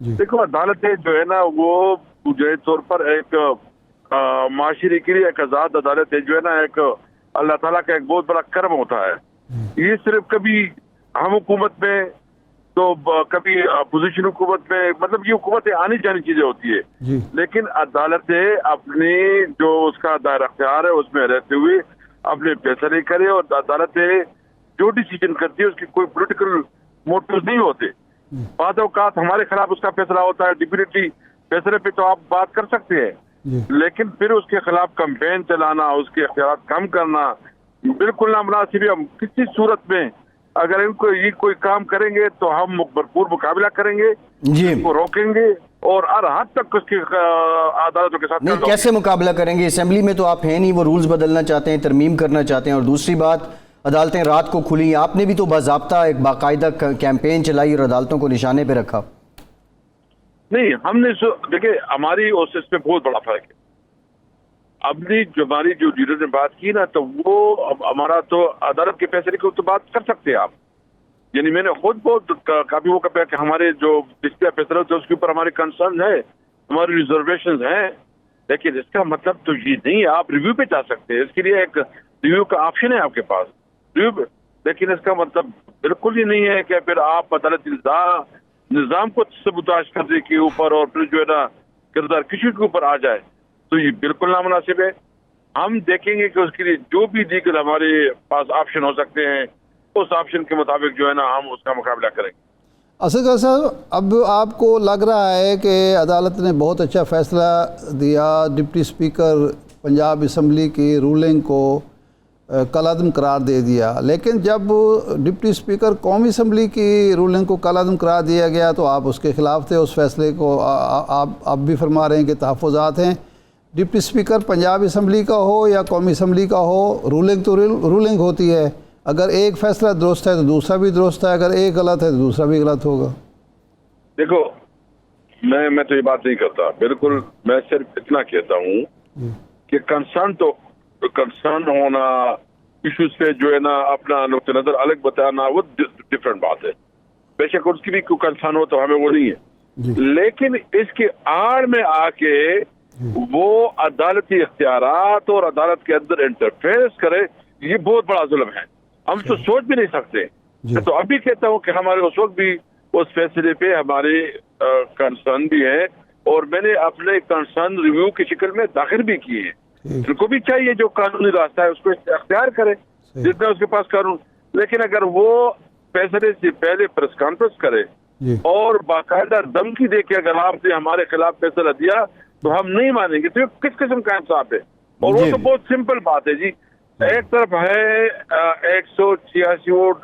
دیکھو عدالتیں جو ہے نا وہ جو طور پر ایک معاشرے کے لیے ایک آزاد عدالتیں جو ہے نا ایک اللہ تعالیٰ کا ایک بہت بڑا کرم ہوتا ہے. یہ صرف کبھی ہم حکومت میں تو کبھی اپوزیشن حکومت میں، مطلب یہ حکومتیں آنی جانی چیزیں ہوتی ہے، لیکن عدالتیں اپنی جو اس کا دائرہ اختیار ہے اس میں رہتے ہوئے اپنے فیصلے کرے، اور عدالتیں جو ڈیسیجن کرتی ہے اس کی کوئی پولیٹیکل موٹیوز نہیں ہوتے. بعض اوقات ہمارے خلاف اس کا فیصلہ ہوتا ہے، ڈیفینیٹلی فیصلے پہ تو آپ بات کر سکتے ہیں، لیکن پھر اس کے خلاف کمپین چلانا، اس کے اختیارات کم کرنا بالکل نامناسب ہے. ہم کسی صورت میں اگر ان کو یہ کوئی کام کریں گے تو ہم بھرپور مقابلہ کریں گے، ان کو روکیں گے اور ہر حد تک اس کی عدالتوں کے ساتھ. نہیں، کیسے مقابلہ کریں گے؟ اسمبلی میں تو آپ ہیں نہیں، وہ رولز بدلنا چاہتے ہیں، ترمیم کرنا چاہتے ہیں. اور دوسری بات، عدالتیں رات کو کھلی، آپ نے بھی تو باضابطہ ایک باقاعدہ کیمپین چلائی اور عدالتوں کو نشانے پہ رکھا. نہیں، ہم نے دیکھیں ہماری اس میں بہت بڑا فرق ہے. اپنی جو ہماری جو لیڈر نے بات کی نا، تو وہ ہمارا تو عدالت کے فیصلے کی تو بات کر سکتے ہیں آپ. یعنی میں نے خود بہت کافی وہ کہا کہ ہمارے جو پچھلے فیصلہ ہوتے ہیں اس کے اوپر ہمارے کنسرن ہے، ہماری ریزرویشنز ہیں، لیکن اس کا مطلب تو یہ نہیں ہے آپ ریویو پہ جا سکتے ہیں. اس کے لیے ایک ریویو کا آپشن ہے آپ کے پاس ریویو، لیکن اس کا مطلب بالکل ہی نہیں ہے کہ پھر آپ عدالتی نظام کو سبوتاژ کرنے کے اوپر اور پھر جو ہے نا کردار کسی کے اوپر آ جائے، تو یہ بالکل نامناسب ہے. ہم دیکھیں گے کہ اس کے لیے جو بھی دیگر ہمارے پاس آپشن ہو سکتے ہیں اس آپشن کے مطابق جو ہے نا ہم اس کا مقابلہ کریں گے. اسد صاحب، اب آپ کو لگ رہا ہے کہ عدالت نے بہت اچھا فیصلہ دیا، ڈپٹی اسپیکر پنجاب اسمبلی کی رولنگ کو کالعدم قرار دے دیا، لیکن جب ڈپٹی اسپیکر قومی اسمبلی کی رولنگ کو کالعدم قرار دیا گیا تو آپ اس کے خلاف تھے. اس فیصلے کو آپ بھی فرما رہے ہیں کہ تحفظات ہیں. ڈپٹی اسپیکر پنجاب اسمبلی کا ہو یا قومی اسمبلی کا ہو، رولنگ تو رولنگ ہوتی ہے. اگر ایک فیصلہ درست ہے تو دوسرا بھی درست ہے، اگر ایک غلط ہے تو دوسرا بھی غلط ہوگا. دیکھو میں تو یہ بات نہیں کرتا، بالکل میں صرف اتنا کہتا ہوں کہ کنسرن ہونا، ایشوز پہ جو ہے نا اپنا نقطہ نظر الگ بتانا وہ ڈفرنٹ بات ہے. بے شک اس کی بھی کوئی کنسرن ہو تو ہمیں وہ نہیں ہے، لیکن اس کے آڑ میں آ کے وہ عدالتی اختیارات اور عدالت کے اندر انٹرفیئرنس کرے، یہ بہت بڑا ظلم ہے. ہم تو سوچ بھی نہیں سکتے. میں تو ابھی کہتا ہوں کہ ہمارے اس وقت بھی اس فیصلے پہ ہمارے کنسرن بھی ہے، اور میں نے اپنے کنسرن ریویو کی شکل میں داخل بھی کیے ہیں. ان کو بھی چاہیے جو قانونی راستہ ہے اس کو اختیار کرے جتنا اس کے پاس قانون، لیکن اگر وہ فیصلے سے پہلے پریس کانفرنس کرے اور باقاعدہ دھمکی دے کے اگر آپ نے ہمارے خلاف فیصلہ دیا تو ہم نہیں مانیں گے، تو یہ کس قسم کا انصاف ہے؟ اور وہ تو بہت سمپل بات ہے جی. ایک طرف ہے 186 ووٹ،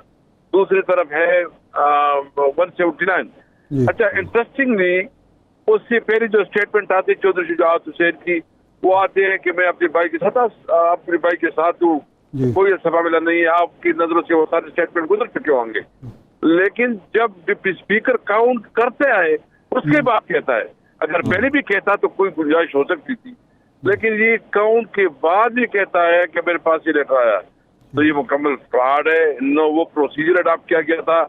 دوسری طرف ہے 179. اچھا، انٹرسٹنگلی اس سے پہلے جو اسٹیٹمنٹ آتی ہے چودھری شجاعت حسین کی، وہ آتے ہیں کہ میں اپنے بھائی کے ساتھ ہوں، کوئی ایسا معاملہ نہیں ہے. آپ کی نظروں سے وہ سارے اسٹیٹمنٹ گزر چکے ہوں گے، لیکن جب ڈپٹی اسپیکر کاؤنٹ کرتے آئے اس کے بعد کہتا ہے. اگر پہلے بھی کہتا تو کوئی گنجائش ہو سکتی تھی، لیکن یہ کاؤنٹ کے بعد بھی کہتا ہے کہ میرے پاس یہ لیٹر آیا، تو یہ مکمل فراڈ ہے. وہ پروسیجر اڈاپٹ کیا گیا تھا،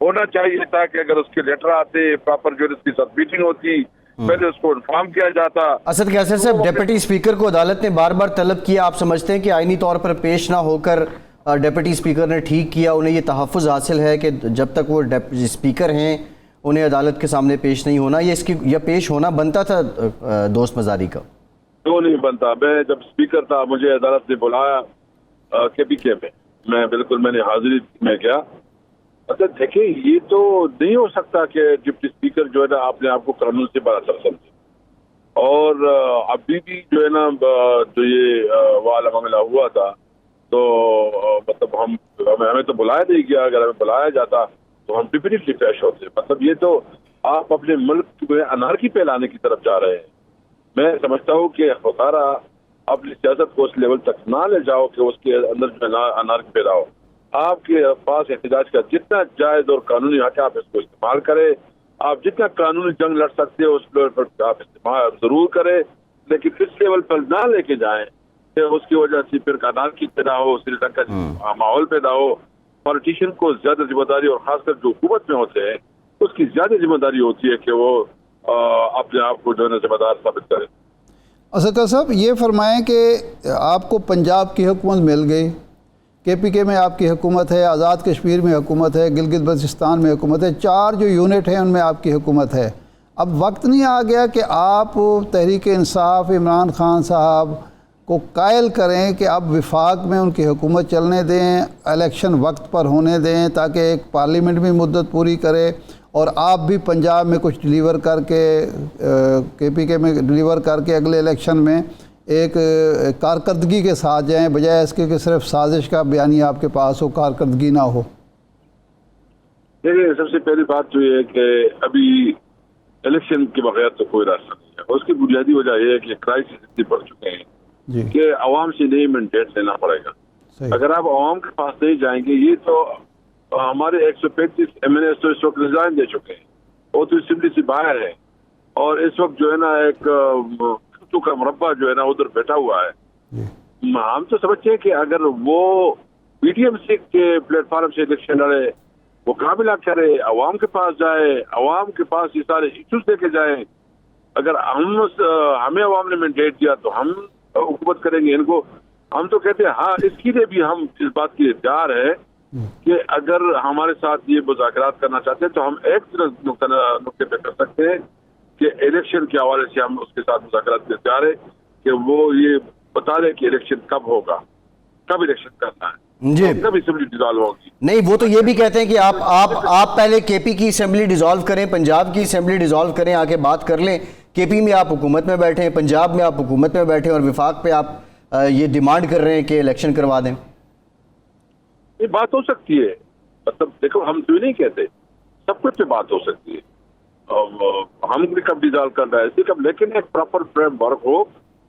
ہونا چاہیے تھا کہ اگر اس کے لیٹر آتے پراپر جو اس کی ساتھ میٹنگ ہوتی، پہلے اس کو انفارم کیا جاتا. اسد قیصر صاحب، ڈیپٹی اسپیکر کو عدالت نے بار بار طلب کیا، آپ سمجھتے ہیں کہ آئینی طور پر پیش نہ ہو کر ڈیپٹی اسپیکر نے ٹھیک کیا؟ انہیں یہ تحفظ حاصل ہے کہ جب تک وہ اسپیکر ہیں انہیں عدالت کے سامنے پیش نہیں ہونا، یہ پیش ہونا بنتا تھا دوست مزاری کا؟ تو نہیں بنتا. میں جب اسپیکر تھا مجھے عدالت نے بلایا KPK میں نے حاضری میں کیا. اچھا دیکھیں، یہ تو نہیں ہو سکتا کہ ڈپٹی اسپیکر جو ہے نا اپنے آپ کو قانون سے برابر سمجھے. اور ابھی بھی جو ہے نا جو یہ والا معاملہ ہوا تھا تو مطلب ہمیں تو بلایا نہیں گیا. اگر ہمیں بلایا جاتا تو ہم ڈیفینیٹلی پیش ہوتے. مطلب یہ تو آپ اپنے ملک میں انارکی پھیلانے کی طرف جا رہے ہیں. میں سمجھتا ہوں کہ خسارہ اپنی سیاست کو اس لیول تک نہ لے جاؤ کہ اس کے اندر جو انارکی پیدا ہو. آپ کے پاس احتجاج کا جتنا جائز اور قانونی حق ہے آپ اس کو استعمال کریں. آپ جتنا قانونی جنگ لڑ سکتے ہو اس لیول پر آپ استعمال ضرور کریں، لیکن اس لیول پر نہ لے کے جائیں کہ اس کی وجہ سے پھر انارکی پیدا ہو، سری لنکا کا ماحول پیدا ہو. پالیٹیشین کو زیادہ ذمہ داری، اور خاص کر جو حکومت میں ہوتے ہیں اس کی زیادہ ذمہ داری ہوتی ہے کہ وہ اپنے آپ کو جو ہے نا ذمہ دار ثابت کرے۔ اسد صاحب یہ فرمائیں کہ آپ کو پنجاب کی حکومت مل گئی، KPK میں آپ کی حکومت ہے، آزاد کشمیر میں حکومت ہے، گلگت بلتستان میں حکومت ہے، 4 جو یونٹ ہیں ان میں آپ کی حکومت ہے۔ اب وقت نہیں آ گیا کہ آپ تحریک انصاف عمران خان صاحب کو قائل کریں کہ اب وفاق میں ان کی حکومت چلنے دیں، الیکشن وقت پر ہونے دیں تاکہ ایک پارلیمنٹ بھی مدت پوری کرے اور آپ بھی پنجاب میں کچھ ڈیلیور کر کے KPK میں ڈیلیور کر کے اگلے الیکشن میں ایک کارکردگی کے ساتھ جائیں، بجائے اس کے کہ صرف سازش کا بیانیہ آپ کے پاس ہو، کارکردگی نہ ہو؟ دیکھیے، سب سے پہلی بات تو یہ ہے کہ ابھی الیکشن کے بغیر تو کوئی راستہ نہیں ہے۔ اس کی بنیادی وجہ یہ ہے کہ کرائسس اتنے بڑھ چکے ہیں جی کہ عوام سے نہیں مینڈیٹ لینا پڑے گا۔ صحیح۔ اگر آپ عوام کے پاس نہیں جائیں گے، یہ تو ہمارے 135 MLA تو اس وقت ریزائن دے چکے ہیں، وہ تو اسمبلی سے باہر ہے، اور اس وقت جو ہے نا ایک خطوں کا مربع جو ہے نا ادھر بیٹھا ہوا ہے۔ جی ہم تو سمجھتے ہیں کہ اگر وہ PTM کے پلیٹ فارم سے الیکشن لڑے، مقابلہ کرے، عوام کے پاس جائے، عوام کے پاس یہ سارے ایشوز لے کے جائیں۔ اگر ہمیں عوام نے مینڈیٹ دیا تو ہم حکومت کریں گے۔ ان کو ہم تو کہتے ہیں ہاں، اس کے لیے بھی ہم اس بات کے لیے تیار ہے کہ اگر ہمارے ساتھ یہ مذاکرات کرنا چاہتے ہیں تو ہم ایک نقطے پہ کر سکتے ہیں کہ الیکشن کے حوالے سے ہم اس کے ساتھ مذاکرات کے لیے تیار ہے کہ وہ یہ بتا دیں کہ الیکشن کب ہوگا، کب الیکشن کرنا ہے، جی کب اسمبلی ڈیزالو ہوگی۔ نہیں، وہ تو یہ بھی کہتے ہیں کہ آپ پہلے KP کی اسمبلی ڈیزالو کریں، پنجاب کی اسمبلی ڈیزالو کریں، آ کے بات کر لیں۔ KP میں آپ حکومت میں بیٹھیں، پنجاب میں آپ حکومت میں بیٹھیں، اور وفاق پہ آپ یہ ڈیمانڈ کر رہے ہیں کہ الیکشن کروا دیں۔ یہ بات ہو سکتی ہے، مطلب دیکھو، ہم تو نہیں کہتے، سب کچھ سے بات ہو سکتی ہے۔ ہم بھی کب ڈیزالو کر رہا ہے اسی کب، لیکن ایک پراپر فریم ورک ہو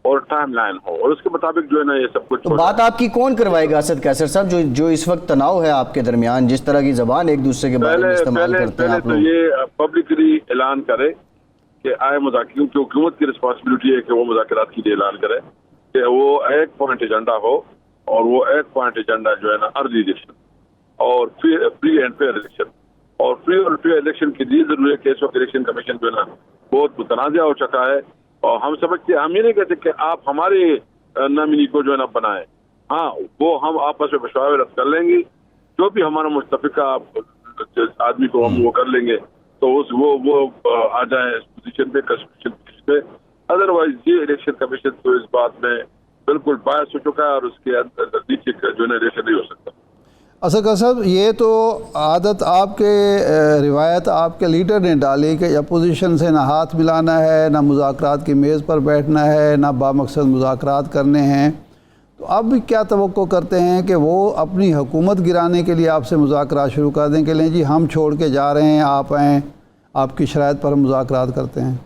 اور ٹائم لائن ہو، اور اس کے مطابق جو ہے نا یہ سب کچھ تو بات آپ کی کون کروائے گا اسد قیصر صاحب، جو اس وقت تناؤ ہے آپ کے درمیان، جس طرح کی زبان ایک دوسرے کے بارے میں استعمال کرتے ہیں آپ پہلے تو لوگ؟ یہ پبلکلی اعلان کرے کہ آئے مذاکروں کی حکومت کی رسپانسبلٹی ہے کہ وہ مذاکرات کے لیے اعلان کرے کہ وہ ایک پوائنٹ ایجنڈا ہو، اور وہ ایک پوائنٹ ایجنڈا جو ہے نا ارلی الیکشن اور فری اینڈ فیئر الیکشن، اور فری اور فیئر الیکشن کے لیے ضروری ہے کہ اس وقت الیکشن کمیشن جو ہے نا بہت متنازع ہو چکا ہے، اور ہم سمجھتے ہیں، ہم یہ نہیں کہتے کہ آپ ہمارے نامنی کو جو ہے نا بنائیں، ہاں وہ ہم آپس میں مشاورت کر لیں گے، جو بھی ہمارا متفقہ آدمی کو ہم وہ کر لیں گے تو وہ آ جائیں اس پوزیشن پہ، کنسٹیٹیوشن پہ۔ ادروائز یہ الیکشن کمیشن تو اس بات میں بالکل باعث ہو چکا ہے، اور اس کے نیچے جو ہے نا الیکشن نہیں ہو سکتا۔ اسد صاحب، یہ تو عادت آپ کے روایت آپ کے لیڈر نے ڈالی کہ اپوزیشن سے نہ ہاتھ ملانا ہے، نہ مذاکرات کی میز پر بیٹھنا ہے، نہ بامقصد مذاکرات کرنے ہیں، تو اب بھی کیا توقع کرتے ہیں کہ وہ اپنی حکومت گرانے کے لیے آپ سے مذاکرات شروع کر دیں کہ لیں جی ہم چھوڑ کے جا رہے ہیں، آپ آئیں، آپ کی شرائط پر ہم مذاکرات کرتے ہیں؟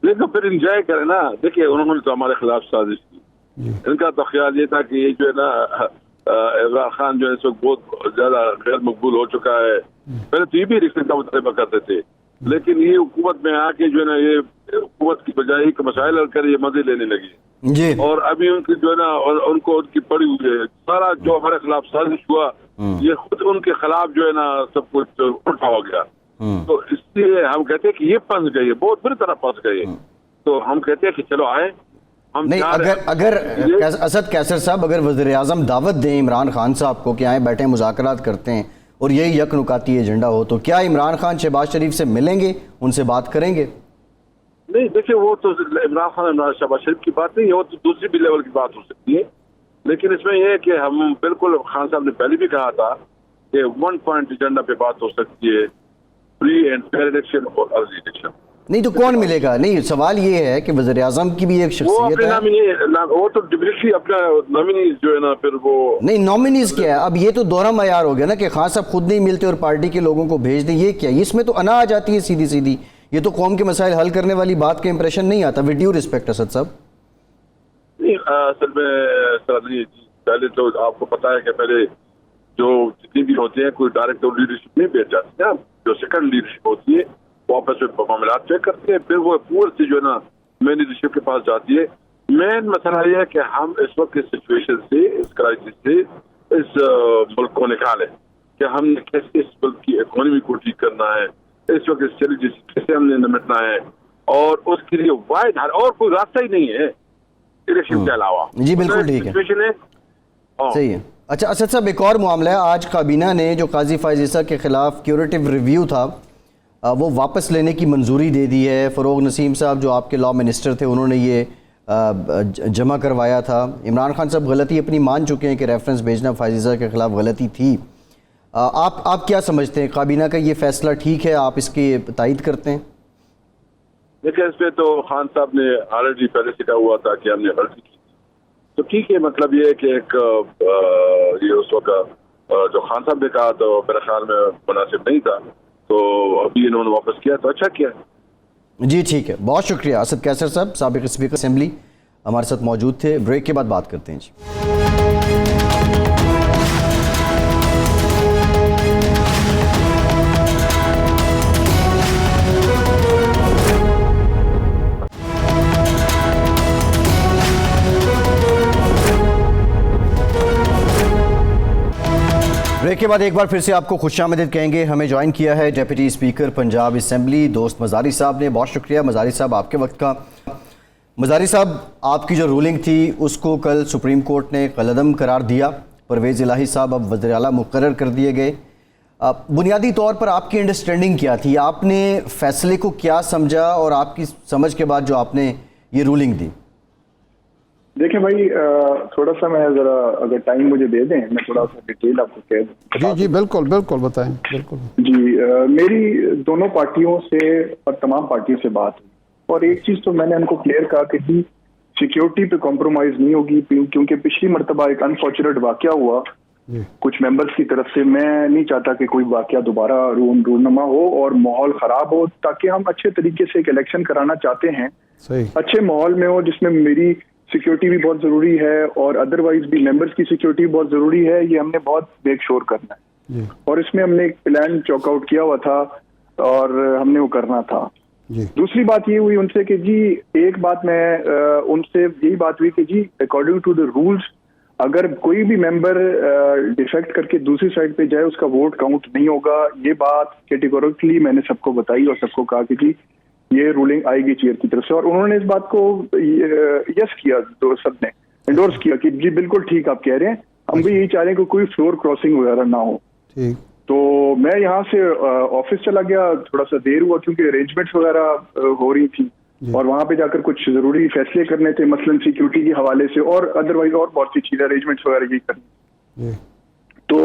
لیکن پھر انجوائے کریں نا۔ دیکھیے، انہوں نے تو ہمارے خلاف سازش کی، ان کا تو خیال یہ تھا کہ یہ جو ہے نا عمران خان جو ہے اس وقت بہت زیادہ غیر مقبول ہو چکا ہے۔ پہلے تو یہ بھی الیکشن کا مطالبہ کرتے تھے، لیکن یہ حکومت میں آ کے جو ہے نا یہ حکومت کی بجائے کہ مسائل حل کر یہ مزے لینے لگی جی، اور ابھی ان کی جو ہے نا ان کو ان کی پڑی ہوئی ہے، سارا جو ہمارے خلاف سازش ہوا یہ خود ان کے خلاف جو ہے نا سب کچھ الٹا ہو گیا۔ تو اس لیے ہم کہتے ہیں کہ یہ پھنس گئے، بہت بری طرح پھنس گئے، تو ہم کہتے ہیں کہ چلو آئے ہم نہیں، اگر اسد قیصر صاحب اگر وزیر اعظم دعوت دیں عمران خان صاحب کو کہ آئیں بیٹھیں مذاکرات کرتے ہیں اور یہی یک نکاتی ایجنڈا ہو، تو کیا عمران خان شہباز شریف سے ملیں گے، ان سے بات کریں گے؟ نہیں، دیکھیں، وہ تو عمران خان شہباز شریف کی بات نہیں ہے، وہ تو دوسری بھی لیول کی بات ہو سکتی ہے، لیکن اس میں یہ ہے کہ ہم بالکل خان صاحب نے پہلے بھی کہا تھا کہ 1 پوائنٹ ایجنڈا پہ بات ہو سکتی ہے، فری اینڈ فیئر الیکشن اور ارلی الیکشن۔ نہیں تو کون ملے گا؟ نہیں، سوال یہ ہے کہ وزیر اعظم کی بھی ایک شخصیت ہے، وہ تو ڈائریکٹلی اپنا نامنیز جو ہے نا پھر وہ نہیں نامنیز کیا ہے؟ اب یہ تو دوہرا معیار ہو گیا نا کہ خان صاحب خود نہیں ملتے اور پارٹی کے لوگوں کو بھیج دیں، یہ کیا؟ اس میں تو انا آ جاتی ہے سیدھی سیدھی، یہ تو قوم کے مسائل حل کرنے والی بات کا امپریشن نہیں آتا۔ ود ڈیو ریسپیکٹ اسد صاحب، نہیں، اصل میں پہلے تو آپ کو پتا ہے کہ پہلے جو جتنی بھی ہوتے ہیں کوئی ڈائریکٹ لیڈرشپ نہیں بیٹھ جاتی ہے، جو سیکنڈ لیڈرشپ ہوتی ہے وہ آپس میں معاملات طے کرتے ہیں، پھر وہ پورے سے جو ہے نا مین لیڈرشپ کے پاس جاتی ہے۔ مین مسئلہ یہ ہے کہ ہم اس وقت اس سچویشن سے، اس کرائسس سے اس ملک کو نکالیں، کہ ہم نے کیسے اس ملک کی اکانومی کو ٹھیک کرنا ہے, اس وقت اس چیلنج سے کیسے ہم نے نمٹنا ہے, اور اس کے لیے واحد حل اور کوئی راستہ ہی نہیں ہے الیکشن کے علاوہ. جی بالکل ٹھیک ہے, صحیح ہے. اچھا اسد صاحب, ایک اور معاملہ ہے, آج کابینہ نے جو قاضی فائز عیسیٰ کے خلاف کیوریٹو ریویو تھا وہ واپس لینے کی منظوری دے دی ہے. فروغ نسیم صاحب جو آپ کے لا منسٹر تھے, انہوں نے یہ جمع کروایا تھا. عمران خان صاحب غلطی اپنی مان چکے ہیں کہ ریفرنس بھیجنا فائز عیسیٰ کے خلاف غلطی تھی. آپ کیا سمجھتے ہیں, کابینہ کا یہ فیصلہ ٹھیک ہے, آپ اس کی تائید کرتے ہیں؟ دیکھیں, اس پہ تو خان صاحب نے آلریڈی پہلے سے کہا ہوا تھا کہ ہم نے غلطی کی, تو ٹھیک ہے. مطلب یہ ہے کہ ایک یہ اس وقت جو خان صاحب نے کہا تو میرے خیال میں مناسب نہیں تھا, تو ابھی انہوں نے واپس کیا تو اچھا کیا. جی ٹھیک ہے, بہت شکریہ. اسد قیصر صاحب سابق اسپیکر اسمبلی ہمارے ساتھ موجود تھے. بریک کے بعد بات کرتے ہیں. جی بریک کے بعد ایک بار پھر سے آپ کو خوش آمدید کہیں گے. ہمیں جوائن کیا ہے ڈیپٹی اسپیکر پنجاب اسمبلی دوست مزاری صاحب نے. بہت شکریہ مزاری صاحب آپ کے وقت کا. مزاری صاحب, آپ کی جو رولنگ تھی اس کو کل سپریم کورٹ نے کالعدم قرار دیا. پرویز الہی صاحب اب وزیر اعلیٰ مقرر کر دیے گئے. بنیادی طور پر آپ کی انڈرسٹینڈنگ کیا تھی, آپ نے فیصلے کو کیا سمجھا, اور آپ کی سمجھ کے بعد جو آپ نے یہ رولنگ دی؟ دیکھیں بھائی, تھوڑا سا میں ذرا اگر ٹائم مجھے دے دیں, میں تھوڑا سا ڈیٹیل آپ کو کہہ دوں. جی جی بالکل بالکل بتائیں. بالکل جی, میری دونوں پارٹیوں سے اور تمام پارٹیوں سے بات ہوئی, اور ایک چیز تو میں نے ان کو کلیئر کہا کہ جی سیکیورٹی پہ کمپرومائز نہیں ہوگی, کیونکہ پچھلی مرتبہ ایک انفارچونیٹ واقعہ ہوا کچھ ممبرس کی طرف سے. میں نہیں چاہتا کہ کوئی واقعہ دوبارہ رونما ہو اور ماحول خراب ہو, تاکہ ہم اچھے طریقے سے ایک الیکشن کرانا چاہتے ہیں, اچھے ماحول میں ہو جس میں میری سیکیورٹی بھی بہت ضروری ہے اور ادروائز بھی ممبرس کی سیکیورٹی بہت ضروری ہے. یہ ہم نے بہت میک شور کرنا ہے, اور اس میں ہم نے ایک پلان چوک آؤٹ کیا ہوا تھا اور ہم نے وہ کرنا تھا. دوسری بات یہ ہوئی ان سے کہ جی ایک بات میں ان سے یہی بات ہوئی کہ جی اکارڈنگ ٹو دا رولز اگر کوئی بھی ممبر ڈیفیکٹ کر کے دوسری سائڈ پہ جائے اس کا ووٹ کاؤنٹ نہیں ہوگا. یہ بات کیٹیگوریکلی میں نے سب کو بتائی اور سب کو کہا کہ جی یہ رولنگ آئے گی چیئر کی طرف سے, اور انہوں نے اس بات کو یس کیا, سب نے انڈورس کیا کہ جی بالکل ٹھیک آپ کہہ رہے ہیں, ہم بھی یہی چاہ رہے ہیں کہ کوئی فلور کراسنگ وغیرہ نہ ہو. تو میں یہاں سے آفس چلا گیا, تھوڑا سا دیر ہوا کیونکہ ارینجمنٹس وغیرہ ہو رہی تھی, اور وہاں پہ جا کر کچھ ضروری فیصلے کرنے تھے, مثلاً سیکیورٹی کے حوالے سے اور ادروائز اور بہت سی چیزیں ارینجمنٹس وغیرہ یہ کرنی. تو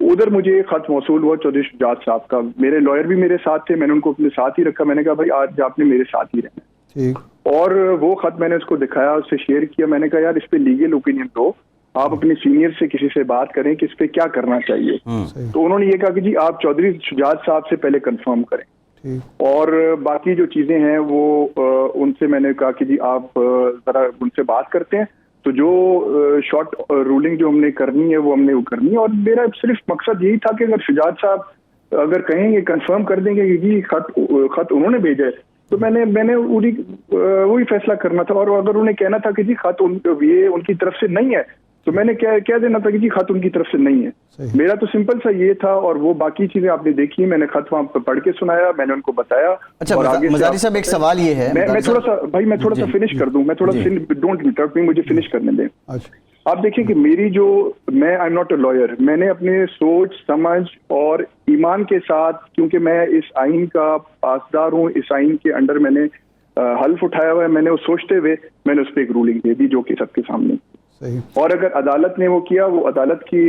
ادھر مجھے خط موصول ہوا چودھری شجاعت صاحب کا. میرے لائر بھی میرے ساتھ تھے, میں نے ان کو اپنے ساتھ ہی رکھا. میں نے کہا بھائی آج آپ نے میرے ساتھ ہی رہنا, اور وہ خط میں نے اس کو دکھایا, اس سے شیئر کیا. میں نے کہا یار اس پہ لیگل اوپینین دو, آپ اپنے سینئر سے کسی سے بات کریں کہ اس پہ کیا کرنا چاہیے. تو انہوں نے یہ کہا کہ جی آپ چودھری شجاعت صاحب سے پہلے کنفرم کریں, اور باقی جو چیزیں ہیں وہ ان سے میں نے کہا کہ جی آپ ذرا ان سے بات کرتے ہیں. تو جو شارٹ رولنگ جو ہم نے کرنی ہے وہ ہم نے وہ کرنی ہے, اور میرا صرف مقصد یہی تھا کہ اگر شجاعت صاحب اگر کہیں گے کنفرم کر دیں گے کہ جی خط انہوں نے بھیجا ہے, تو میں نے وہی فیصلہ کرنا تھا. اور اگر انہیں کہنا تھا کہ جی خط یہ ان کی طرف سے نہیں ہے, تو میں نے کہہ دینا تھا کہ جی خط ان کی طرف سے نہیں ہے. میرا تو سمپل سا یہ تھا, اور وہ باقی چیزیں آپ نے دیکھی, میں نے خط وہاں پڑھ کے سنایا, میں نے ان کو بتایا. اچھا مزاری صاحب ایک سوال یہ ہے, میں تھوڑا سا بھائی میں تھوڑا سا فنش کر دوں, میں تھوڑا ڈونٹ انٹرپٹ می, مجھے فنش کرنے دیں. آپ دیکھیں کہ میری جو میں I am not a liar, میں نے اپنے سوچ سمجھ اور ایمان کے ساتھ, کیونکہ میں اس آئین کا پاسدار ہوں, اس آئین کے انڈر میں نے حلف اٹھایا ہوا ہے, میں نے وہ سوچتے ہوئے میں نے اس پہ ایک رولنگ دے دی جو کہ سب کے سامنے. اور اگر عدالت نے وہ کیا, وہ عدالت کی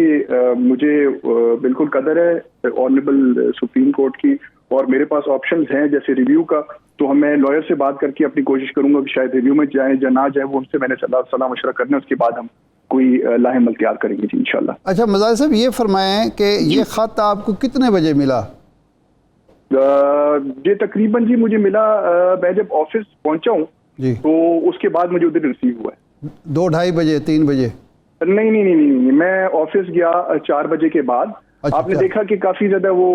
مجھے بالکل قدر ہے آنریبل سپریم کورٹ کی, اور میرے پاس آپشنز ہیں جیسے ریویو کا. تو میں لائر سے بات کر کے اپنی کوشش کروں گا کہ شاید ریویو میں جائیں یا نہ جائیں, وہ ان سے میں نے صلاح مشورہ کرنا ہے, اس کے بعد ہم کوئی لاہم تیار کریں گے جی انشاءاللہ. اچھا مزاری صاحب یہ فرمائیں کہ یہ خط آپ کو کتنے بجے ملا؟ یہ تقریباً جی مجھے ملا, میں جب آفس پہنچا ہوں تو اس کے بعد مجھے ادھر ریسیو ہوا ہے. 2-2:30 بجے 3 بجے؟ نہیں, میں آفس گیا 4 بجے کے بعد. آپ نے دیکھا کہ کافی زیادہ وہ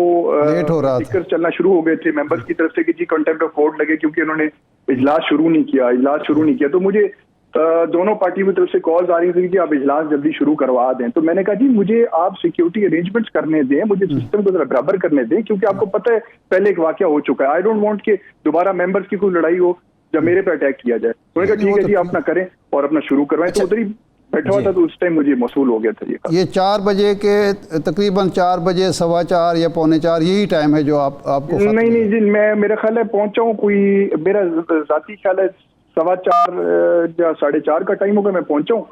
لیٹ ہو رہا تھا, چلنا شروع ہو گئے تھے ممبرس کی طرف سے کہ جی کنٹیمپٹ آف کورٹ لگے, کیونکہ انہوں نے اجلاس شروع نہیں کیا. تو مجھے دونوں پارٹیوں کی طرف سے کالز آ رہی تھی کہ آپ اجلاس جلدی شروع کروا دیں. تو میں نے کہا جی مجھے آپ سیکیورٹی ارینجمنٹس کرنے دیں, مجھے سسٹم کو ذرا برابر کرنے دیں, کیونکہ آپ کو پتہ ہے پہلے ایک واقعہ ہو چکا ہے. آئی ڈونٹ وانٹ کہ دوبارہ ممبرس کی کوئی لڑائی ہو جب میرے پہ اٹیک کیا جائے. انہوں نے کہا ٹھیک ہے جی آپ نہ کریں اور اپنا شروع کروائیں. تو ادھر ہی بیٹھا ہوا تھا تو اس ٹائم مجھے موصول ہو گیا تھا یہ 4 بجے کے تقریباً 4 بجے 4:15 یا 3:45 یہی ٹائم ہے جو آپ کو؟ نہیں جی, میں میرا خیال ہے پہنچا ہوں, کوئی میرا ذاتی خیال ہے 4:15 یا 4:30 کا ٹائم ہوگا, میں پہنچا ہوں.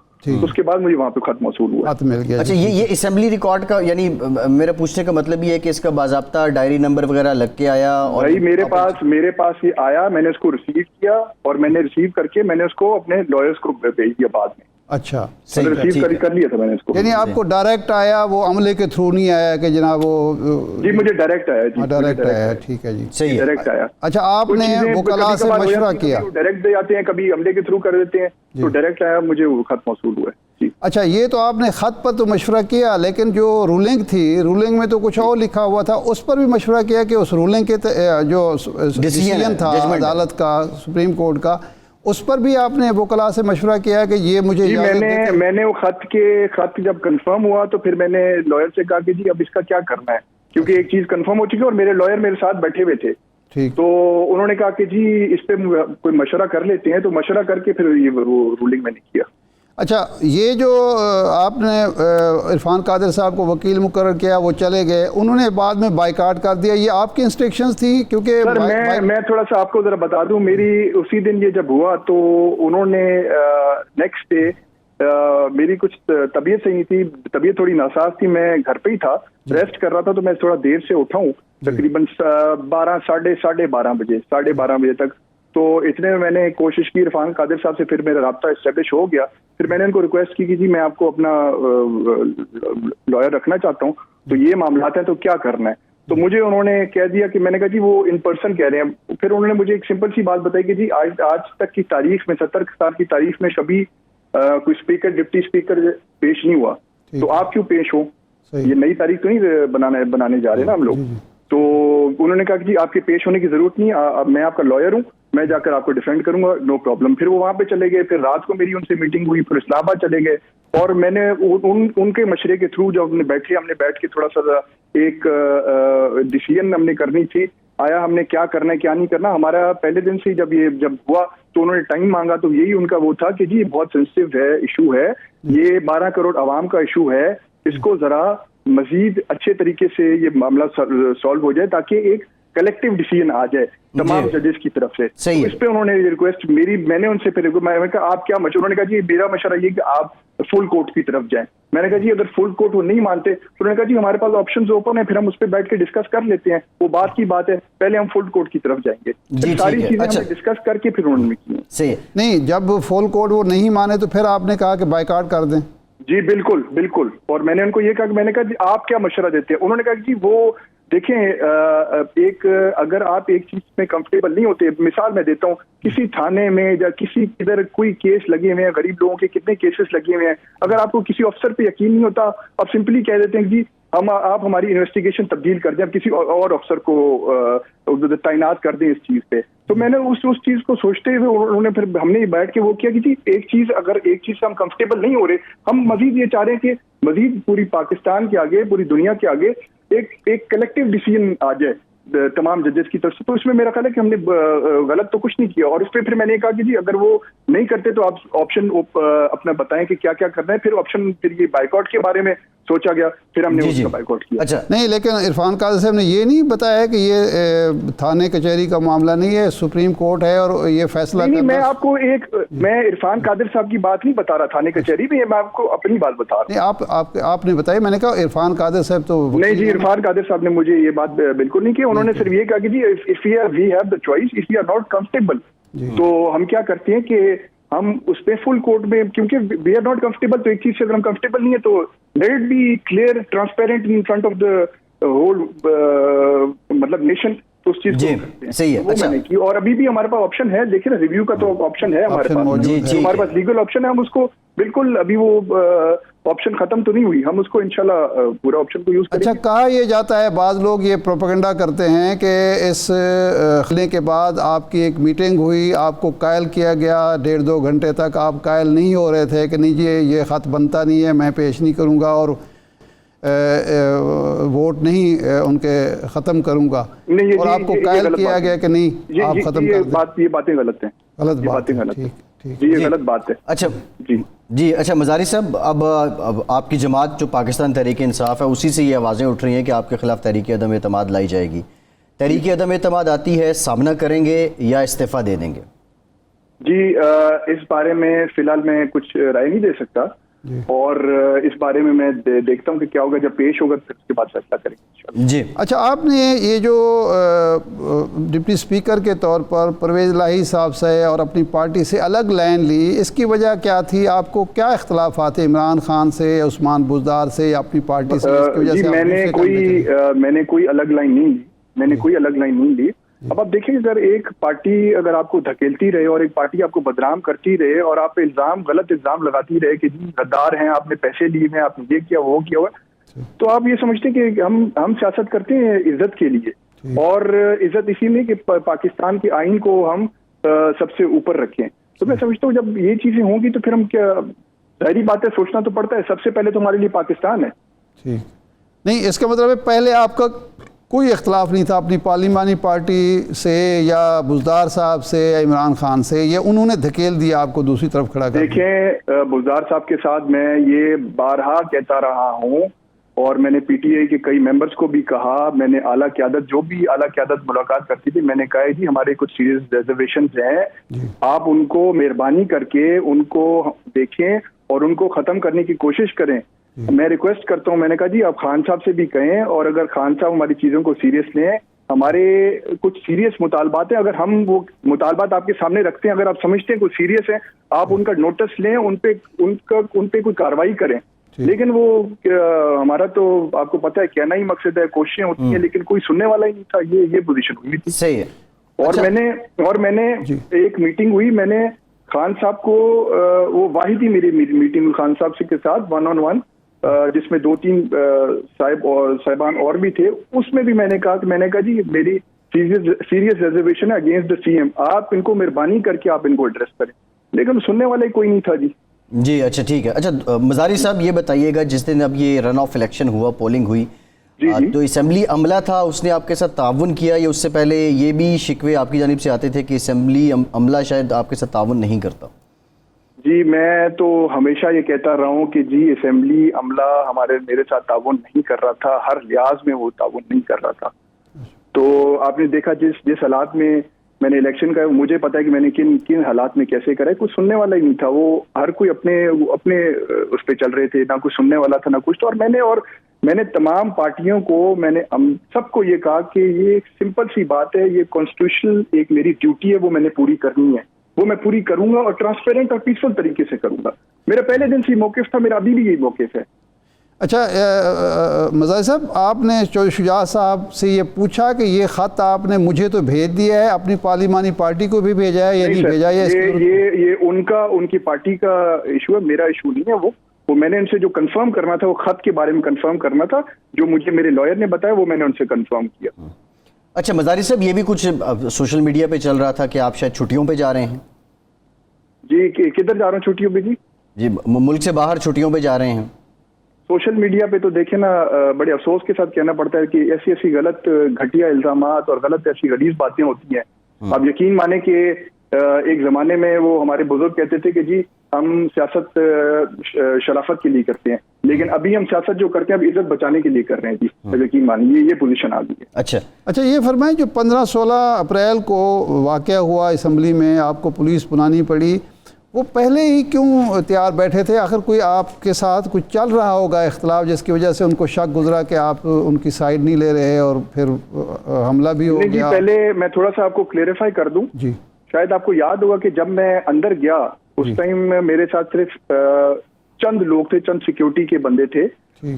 اس کے بعد مجھے وہاں پہ خط موصول ہوا. مل گیا. اچھا یہ اسمبلی ریکارڈ کا یعنی میرا پوچھنے کا مطلب یہ ہے کہ اس کا باضابطہ ڈائری نمبر وغیرہ لگ کے آیا؟ اور بھائی میرے پاس یہ آیا, میں نے اس کو ریسیو کیا اور میں نے ریسیو کر کے میں نے اس کو اپنے لائرز کو بھیج دیا بعد میں. اچھا ریسیو کر لیا تھا میں نے اس کو. یعنی آپ کو ڈائریکٹ آیا, وہ عملے کے تھرو نہیں آیا کہ جناب وہ؟ جی مجھے ڈائریکٹ آیا. جی ڈائریکٹ آیا, ٹھیک ہے جی, صحیح ڈائریکٹ آیا. اچھا آپ نے وکلاء سے مشورہ کیا؟ ڈائریکٹ دے جاتے ہیں, کبھی عملے کے تھرو کر دیتے ہیں, تو ڈائریکٹ آیا مجھے وہ خط موصول ہوا ہے. اچھا یہ تو آپ نے خط پر تو مشورہ کیا, لیکن جو رولنگ تھی, رولنگ میں تو کچھ اور لکھا ہوا تھا, اس پر بھی مشورہ کیا کہ اس رولنگ کے جو ڈیسیژن تھا عدالت کا, سپریم کورٹ کا, اس پر بھی آپ نے وکلاء سے مشورہ کیا کہ یہ مجھے میں نے وہ خط جب کنفرم ہوا تو پھر میں نے لائر سے کہا کہ جی اب اس کا کیا کرنا ہے, کیونکہ ایک چیز کنفرم ہو چکی ہے اور میرے لائر میرے ساتھ بیٹھے ہوئے تھے. تو انہوں نے کہا کہ جی اس پہ کوئی مشورہ کر لیتے ہیں, تو مشورہ کر کے پھر یہ رولنگ میں نے کیا. اچھا یہ جو آپ نے عرفان قادر صاحب کو وکیل مقرر کیا, وہ چلے گئے, انہوں نے بعد میں بائیکاٹ کر دیا, یہ آپ کی انسٹرکشنز تھی؟ کیونکہ سر میں تھوڑا سا آپ کو ذرا بتا دوں, میری اسی دن یہ جب ہوا تو انہوں نے نیکسٹ ڈے میری کچھ طبیعت صحیح نہیں تھی, طبیعت تھوڑی ناساز تھی, میں گھر پہ ہی تھا, ریسٹ کر رہا تھا, تو میں تھوڑا دیر سے اٹھا ہوں, تقریباً 12 بجے تک. تو اتنے میں نے کوشش کی عرفان قادر صاحب سے, پھر میرا رابطہ اسٹیبلش ہو گیا. پھر میں نے ان کو ریکویسٹ کی کہ جی میں آپ کو اپنا لائر رکھنا چاہتا ہوں, تو یہ معاملات ہیں تو کیا کرنا ہے. تو مجھے انہوں نے کہہ دیا کہ, میں نے کہا جی وہ ان پرسن کہہ رہے ہیں. پھر انہوں نے مجھے ایک سمپل سی بات بتائی کہ جی آج تک کی تاریخ میں 70 سال کی تاریخ میں کبھی کوئی اسپیکر ڈپٹی اسپیکر پیش نہیں ہوا, تو آپ کیوں پیش ہو, یہ نئی تاریخ تو نہیں بنانے جا رہے نا ہم لوگ. تو انہوں نے کہا کہ جی آپ کے پیش ہونے کی ضرورت نہیں, میں آپ کا لائر ہوں, میں جا کر آپ کو ڈیفینڈ کروں گا, نو پرابلم. پھر وہ وہاں پہ چلے گئے, پھر رات کو میری ان سے میٹنگ ہوئی, پھر اسلام آباد چلے گئے, اور میں نے ان کے مشورے کے تھرو جب ہم نے بیٹھ کے تھوڑا سا ایک ڈیسیژن ہم نے کرنی تھی, آیا ہم نے کیا کرنا ہے کیا نہیں کرنا. ہمارا پہلے دن سے جب ہوا تو انہوں نے ٹائم مانگا, تو یہی ان کا وہ تھا کہ جی بہت سینسٹیو ہے ایشو ہے, یہ 12 کروڑ عوام کا ایشو ہے, اس کو ذرا مزید اچھے طریقے سے یہ معاملہ سالو ہو جائے, تاکہ ایک کلیکٹیو ڈیسیژن آ جائے تمام ججز کی طرف سے. اس پہ انہوں نے ریکویسٹ میں نے ان سے پھر میں نے کہا آپ کیا مشورہ, انہوں نے کہا جی میرا مشورہ یہ کہ آپ فل کورٹ کی طرف جائیں. میں نے کہا جی اگر فل کورٹ وہ نہیں مانتے تو انہوں نے کہا جی ہمارے پاس آپشنز اوپن ہیں, پھر ہم اس پہ بیٹھ کے ڈسکس کر لیتے ہیں, وہ بات کی بات ہے, پہلے ہم فل کورٹ کی طرف جائیں گے. ساری چیزیں ہم نے ڈسکس کر کے پھر انہوں نے کی. نہیں, جب فل کورٹ وہ نہیں مانے تو پھر آپ نے کہا کہ بائیکاٹ کر دیں؟ جی بالکل. اور میں نے ان کو یہ کہا کہ میں نے کہا جی آپ کیا مشورہ دیتے ہیں. انہوں نے کہا کہ جی وہ دیکھیں اگر آپ ایک چیز میں کمفرٹیبل نہیں ہوتے, مثال میں دیتا ہوں, کسی تھانے میں یا کسی ادھر کوئی کیس لگے ہوئے ہیں, غریب لوگوں کے کتنے کیسز لگے ہوئے ہیں, اگر آپ کو کسی افسر پہ یقین نہیں ہوتا, آپ سمپلی کہہ دیتے ہیں جی آپ ہماری انویسٹیگیشن تبدیل کر دیں, کسی اور افسر کو تعینات کر دیں اس چیز پہ. تو میں نے اس چیز کو سوچتے ہوئے انہوں نے پھر ہم نے بیٹھ کے وہ کیا کہ جی اگر ایک چیز سے ہم کمفرٹیبل نہیں ہو رہے, ہم مزید یہ چاہ رہے ہیں کہ مزید پوری پاکستان کے آگے, پوری دنیا کے آگے ایک کلیکٹیو ڈیسیژن آ جائے تمام ججز کی طرف سے. تو اس میں میرا خیال ہے کہ ہم نے غلط تو کچھ نہیں کیا. اور اس پہ پھر میں نے کہا کہ جی اگر وہ نہیں کرتے تو آپ آپشن اپنا بتائیں کہ کیا کیا کرنا ہے. پھر یہ بائیکاٹ کے بارے میں سوچا گیا, پھر ہم نے اس کا بائیکاٹ کیا. اچھا نہیں, لیکن عرفان قادر صاحب نے یہ نہیں بتایا کہ یہ تھانے کچہری کا معاملہ نہیں ہے, سپریم کورٹ ہے اور یہ فیصلہ نہیں. میں آپ کو میں عرفان قادر صاحب کی بات نہیں بتا رہا تھانے کچہری میں, میں آپ کو اپنی بات بتا رہا ہوں. نہیں, آپ نے بتائی, میں نے کہا عرفان قادر صاحب تو نہیں جی, عرفان قادر صاحب نے مجھے یہ بات بالکل نہیں کی. انہوں نے صرف یہ کہا کہ جی we have the choice, if we are not comfortable, تو ہم کیا کرتے ہیں کہ ہم اس پہ فل کورٹ میں, کیونکہ وی آر ناٹ کمفرٹیبل, تو ایک چیز سے اگر ہم کمفرٹیبل نہیں ہے تو let it be clear transparent in front of the whole مطلب نیشن تو اس چیز جی کو کرتے ہیں. صحیح ہے. وہ اچھا میں نے کی, اور ابھی بھی ہمارے پاس آپشن ہے. دیکھیں نا, ریویو کا تو آپشن ہے ہمارے آپشن پاس, موجود جی ہے. ٹھیک ہمارے ہے. پاس لیگل آپشن ہے. ہم اس کو بالکل, ابھی وہ آپشن ختم تو نہیں ہوئی, ہم اس کو انشاءاللہ پورا آپشن کو یوز کریں اچھا, گے. کہا یہ جاتا ہے, بعض لوگ یہ پروپیگنڈا کرتے ہیں کہ اس خلے کے بعد آپ کی ایک میٹنگ ہوئی, آپ کو قائل کیا گیا, 1.5-2 گھنٹے تک آپ قائل نہیں ہو رہے تھے کہ نہیں جی یہ خط بنتا نہیں ہے, میں پیش نہیں کروں گا اور ووٹ نہیں ان کے ختم کروں گا, نہیں, اور آپ کو قائل کیا گیا کہ نہیں آپ ختم کر دیں. یہ باتیں غلط ہیں. غلط یہ بات باتیں ہے. غلط ہیں. ٹھیک. جی, یہ غلط بات ہے. اچھا جی جی. اچھا مزاری صاحب, اب آپ کی جماعت جو پاکستان تحریک انصاف ہے, اسی سے یہ آوازیں اٹھ رہی ہیں کہ آپ کے خلاف تحریک عدم اعتماد لائی جائے گی. تحریک عدم اعتماد آتی ہے, سامنا کریں گے یا استعفیٰ دے دیں گے؟ جی, اس بارے میں فی الحال میں کچھ رائے نہیں دے سکتا, اور اس بارے میں دیکھتا ہوں کہ کیا ہوگا, جب پیش ہوگا پھر اس کے بعد فیصلہ کریں گے. جی. اچھا, آپ نے یہ جو ڈپٹی اسپیکر کے طور پر پرویز الہی صاحب سے اور اپنی پارٹی سے الگ لائن لی, اس کی وجہ کیا تھی؟ آپ کو کیا اختلافات ہیں عمران خان سے, عثمان بزدار سے, یا اپنی پارٹی سے, اس کی وجہ سے میں نے کوئی الگ لائن نہیں لی. اب آپ دیکھیں, اگر ایک پارٹی اگر آپ کو دھکیلتی رہے اور ایک پارٹی آپ کو بدنام کرتی رہے اور آپ پہ غلط الزام لگاتی رہے کہ جی غدار ہیں, آپ نے پیسے لیے ہیں, آپ نے یہ کیا وہ کیا ہوا, تو آپ یہ سمجھتے ہیں کہ ہم سیاست کرتے ہیں عزت کے لیے, اور عزت اسی میں کہ پاکستان کے آئین کو ہم سب سے اوپر رکھیں. تو میں سمجھتا ہوں جب یہ چیزیں ہوں گی تو پھر ہم کیا, ظاہری بات ہے سوچنا تو پڑتا ہے, سب سے پہلے تو ہمارے لیے پاکستان ہے. ٹھیک نہیں, اس کا مطلب ہے پہلے آپ کا کوئی اختلاف نہیں تھا اپنی پارلیمانی پارٹی سے یا بزدار صاحب سے یا عمران خان سے, یہ انہوں نے دھکیل دیا آپ کو دوسری طرف کھڑا کر دیا؟ دیکھیں, بزدار صاحب کے ساتھ میں یہ بارہا کہتا رہا ہوں, اور میں نے پی ٹی آئی کے کئی ممبرز کو بھی کہا, میں نے اعلیٰ قیادت جو بھی اعلیٰ قیادت ملاقات کرتی تھی, میں نے کہا جی ہمارے کچھ سیریس ریزرویشنز ہیں, آپ ان کو مہربانی کر کے ان کو دیکھیں اور ان کو ختم کرنے کی کوشش کریں. میں ریکویسٹ کرتا ہوں, میں نے کہا جی آپ خان صاحب سے بھی کہیں, اور اگر خان صاحب ہماری چیزوں کو سیریس لیں, ہمارے کچھ سیریس مطالبات ہیں, اگر ہم وہ مطالبات آپ کے سامنے رکھتے ہیں, اگر آپ سمجھتے ہیں کوئی سیریس ہے, آپ ان کا نوٹس لیں, ان پہ کوئی کارروائی کریں. لیکن وہ ہمارا تو آپ کو پتہ ہے کہنا ہی مقصد ہے, کوششیں ہوتی ہیں لیکن کوئی سننے والا ہی نہیں تھا. یہ پوزیشن ہوئی تھی. صحیح ہے. اور میں نے ایک میٹنگ ہوئی, میں نے خان صاحب کو, وہ واحد ہی میری میٹنگ خان صاحب کے ساتھ 1-on-1, جس میں 2-3 صاحبان اور بھی تھے, اس میں بھی میں نے کہا جی میری سیریس ریزرویشن ہے اگینسٹ دا سی ایم, آپ ان کو مہربانی کر کے آپ ان کو ایڈریس کریں. لیکن سننے والا ہی کوئی نہیں تھا. جی اچھا ٹھیک ہے. اچھا مزاری صاحب یہ بتائیے گا, جس دن اب یہ رن آف الیکشن ہوا, پولنگ ہوئی, تو اسمبلی عملہ تھا, اس نے آپ کے ساتھ تعاون کیا, یا اس سے پہلے یہ بھی شکوے آپ کی جانب سے آتے تھے کہ اسمبلی عملہ شاید آپ کے ساتھ تعاون نہیں کرتا؟ جی, میں تو ہمیشہ یہ کہتا رہا ہوں کہ جی اسمبلی عملہ میرے ساتھ تعاون نہیں کر رہا تھا, ہر لحاظ میں وہ تعاون نہیں کر رہا تھا. تو آپ نے دیکھا جس حالات میں میں نے الیکشن کا, مجھے پتا ہے کہ میں نے کن حالات میں کیسے کرا ہے. کچھ سننے والا ہی نہیں تھا, وہ ہر کوئی اپنے اس پہ چل رہے تھے, نہ کچھ سننے والا تھا نہ کچھ. اور میں نے تمام پارٹیوں کو, میں نے سب کو یہ کہا کہ یہ ایک سمپل سی بات ہے, یہ کانسٹیٹیوشنل ایک میری ڈیوٹی ہے, وہ میں نے پوری کرنی ہے, وہ میں پوری کروں گا, اور ٹرانسپیرنٹ اور پیسفل طریقے سے کروں گا. میرا پہلے دن سے یہ موقف تھا, میرا ابھی بھی یہی موقف ہے. اچھا مزاری صاحب, آپ نے چودھری شجاعت صاحب سے یہ پوچھا کہ یہ خط آپ نے مجھے تو بھیج دیا ہے, اپنی پارلیمانی پارٹی کو بھی بھیجا ہے یا نہیں بھیجا؟ یہ ان کی پارٹی کا ایشو ہے, میرا ایشو نہیں ہے. وہ میں نے ان سے جو کنفرم کرنا تھا, وہ خط کے بارے میں کنفرم کرنا تھا, جو مجھے میرے لائر نے بتایا, وہ میں نے ان سے کنفرم کیا. اچھا مزاری صاحب, یہ بھی کچھ سوشل میڈیا پہ چل رہا تھا کہ آپ شاید چھٹیوں پہ جا رہے ہیں؟ جی, کدھر جا رہا ہوں چھٹیوں پہ؟ جی ملک سے باہر چھٹیوں پہ جا رہے ہیں. سوشل میڈیا پہ تو دیکھیں نا, بڑے افسوس کے ساتھ کہنا پڑتا ہے کہ ایسی غلط گھٹیا الزامات اور غلط ایسی غلیظ باتیں ہوتی ہیں. آپ یقین مانیں کہ ایک زمانے میں وہ ہمارے بزرگ کہتے تھے کہ جی ہم سیاست شرافت کے لیے کرتے ہیں, لیکن ابھی ہم سیاست جو کرتے ہیں اب عزت بچانے کے لیے کر رہے ہیں. جی یقین مانیے یہ پوزیشن آ گئی ہے. اچھا یہ فرمائیں, جو 15-16 اپریل کو واقعہ ہوا اسمبلی میں, آپ کو پولیس بنانی پڑی, وہ پہلے ہی کیوں تیار بیٹھے تھے؟ آخر کوئی آپ کے ساتھ کچھ چل رہا ہوگا اختلاف, جس کی وجہ سے ان کو شک گزرا کہ آپ ان کی سائیڈ نہیں لے رہے, اور پھر حملہ بھی ہو گیا. جی پہلے میں تھوڑا سا آپ کو کلیریفائی کر دوں. جی, شاید آپ کو یاد ہوگا کہ جب میں اندر گیا اس ٹائم میرے ساتھ صرف چند لوگ تھے, چند سیکیورٹی کے بندے تھے,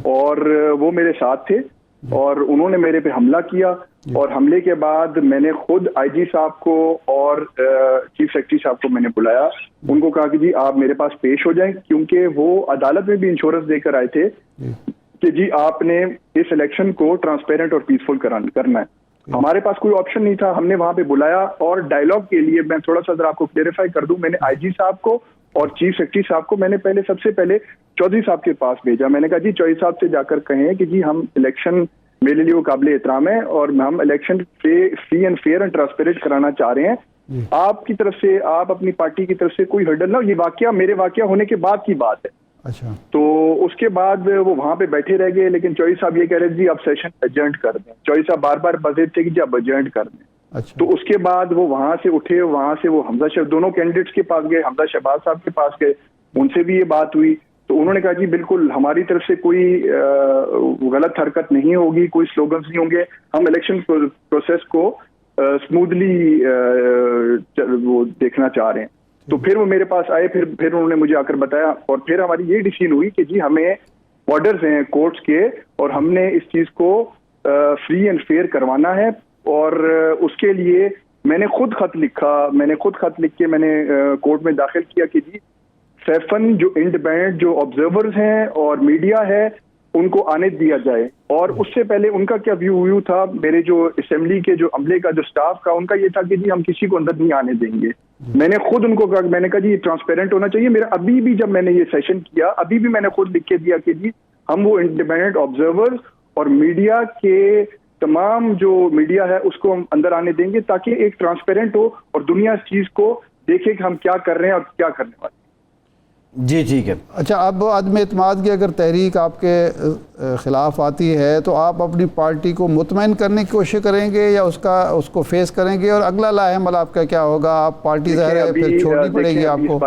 اور وہ میرے ساتھ تھے, اور انہوں نے میرے پہ حملہ کیا, اور حملے کے بعد میں نے خود آئی جی صاحب کو اور چیف سیکرٹری صاحب کو میں نے بلایا, ان کو کہا کہ جی آپ میرے پاس پیش ہو جائیں, کیونکہ وہ عدالت میں بھی انشورنس دے کر آئے تھے کہ جی آپ نے اس الیکشن کو ٹرانسپیرنٹ اور پیسفل کرنا ہے. ہمارے پاس کوئی آپشن نہیں تھا, ہم نے وہاں پہ بلایا, اور ڈائیلاگ کے لیے میں تھوڑا سا ذرا آپ کو کلیئرفائی کر دوں, میں نے آئی جی صاحب کو اور چیف سیکرٹری صاحب کو میں نے سب سے پہلے چودھری صاحب کے پاس بھیجا. میں نے کہا جی چودھری صاحب سے جا کر کہیں کہ جی ہم الیکشن میرے لیے وہ قابل احترام ہے اور ہم election free and fair and transparent کرانا چاہ رہے ہیں, آپ کی طرف سے, آپ اپنی پارٹی کی طرف سے کوئی ہرڈل نہ ہو, یہ واقعہ میرے واقعہ ہونے کے بعد کی بات ہے. اچھا. تو اس کے بعد وہ وہاں پہ بیٹھے رہ گئے, لیکن چوہدری صاحب یہ کہہ رہے تھے جی آپ سیشن ایڈجرنٹ کر دیں. چوہدری صاحب بار بار بزید تھے کہ جی آپ ایڈجرنٹ کر دیں. اچھا. تو اس کے بعد وہ وہاں سے اٹھے, وہاں سے وہ حمزہ دونوں کینڈیڈیٹس کے پاس گئے, حمزہ شہباز صاحب کے پاس گئے, ان سے بھی یہ بات ہوئی. تو انہوں نے کہا جی بالکل ہماری طرف سے کوئی غلط حرکت نہیں ہوگی, کوئی سلوگنز نہیں ہوں گے, ہم الیکشن پروسیس کو اسموتھلی وہ دیکھنا چاہ رہے ہیں. تو پھر وہ میرے پاس آئے, پھر انہوں نے مجھے آ کر بتایا, اور پھر ہماری یہ ڈیسیژن ہوئی کہ جی ہمیں آرڈرز ہیں کورٹس کے, اور ہم نے اس چیز کو فری اینڈ فیئر کروانا ہے. اور اس کے لیے میں نے خود خط لکھ کے میں نے کورٹ میں داخل کیا کہ جی سیفن جو انڈیپینڈنٹ جو آبزرورز ہیں اور میڈیا ہے ان کو آنے دیا جائے. اور اس سے پہلے ان کا کیا ویو تھا, میرے جو اسمبلی کے جو عملے کا جو سٹاف کا, ان کا یہ تھا کہ جی ہم کسی کو اندر نہیں آنے دیں گے. میں نے خود ان کو کہا, میں نے کہا جی یہ ٹرانسپیرنٹ ہونا چاہیے. میرا ابھی بھی جب میں نے یہ سیشن کیا, ابھی بھی میں نے خود لکھ کے دیا کہ جی ہم وہ انڈیپینڈنٹ آبزرورز اور میڈیا کے تمام جو میڈیا ہے اس کو ہم اندر آنے دیں گے, تاکہ ایک ٹرانسپیرنٹ ہو اور دنیا اس چیز کو دیکھے کہ ہم کیا کر رہے ہیں اور کیا کرنے والے ہیں. جی ٹھیک ہے. اچھا, اب عدم اعتماد کی اگر تحریک آپ کے خلاف آتی ہے تو آپ اپنی پارٹی کو مطمئن کرنے کی کوشش کریں گے یا اس کو فیس کریں گے, اور اگلا لاحمل آپ کا کیا ہوگا؟ آپ پارٹی ظاہر ہے پھر چھوڑنی پڑے گی آپ کو.